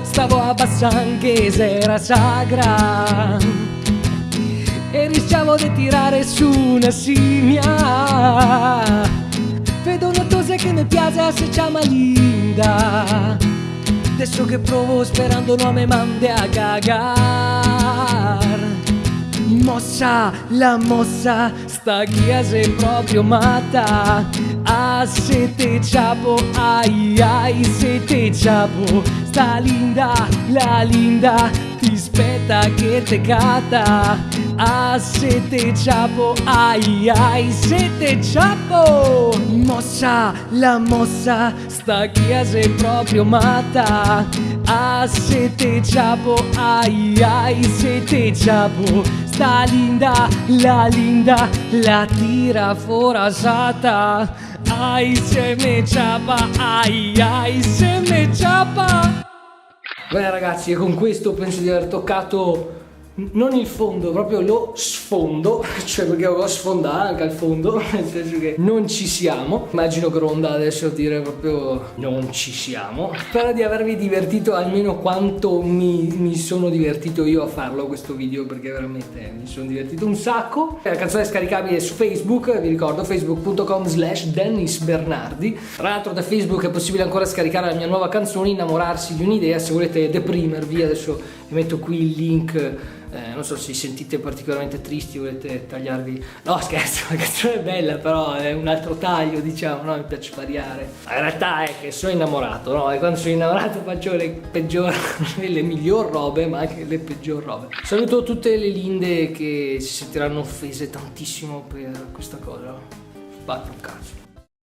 stavo a Bassanghese, era sagra, e rischiavo di tirare su una simia. Vedo una cosa che mi piace, si chiama Linda. Adesso che provo sperando non mi mandi a cagar. Mossa, la mossa, sta chiesa è proprio matta. Ah, se te ciapo, ai ai, se te ciapo. Sta Linda, la Linda, ti aspetta che te cata. Ah, se te ciapo, ai ai, se te ciapo. Mossa, la mossa, sta chiesa è proprio matta. Ah, se te ciapo, ai ai, se te ciapo. Sta Linda, la tira forasata. Ai se me ciapa, ai ai se me ciapa. Bene ragazzi, e con questo penso di aver toccato non il fondo, proprio lo sfondo, cioè perché ho sfondato anche al fondo, nel senso che non ci siamo. Immagino che Ronda adesso dire proprio non ci siamo. Spero di avervi divertito almeno quanto mi sono divertito io a farlo questo video, perché veramente mi sono divertito un sacco. La canzone è scaricabile su Facebook, vi ricordo facebook.com/DennisBernardi. Tra l'altro da Facebook è possibile ancora scaricare la mia nuova canzone Innamorarsi di un'idea, se volete deprimervi. Adesso vi metto qui il link. Non so se sentite particolarmente tristi, volete tagliarvi. No scherzo, la canzone è bella, però è un altro taglio, diciamo, no? Mi piace variare. Ma in realtà è che sono innamorato, no? E quando sono innamorato faccio le peggior, le miglior robe, ma anche le peggior robe. Saluto tutte le linde che si sentiranno offese tantissimo per questa cosa. Sbatto un cazzo.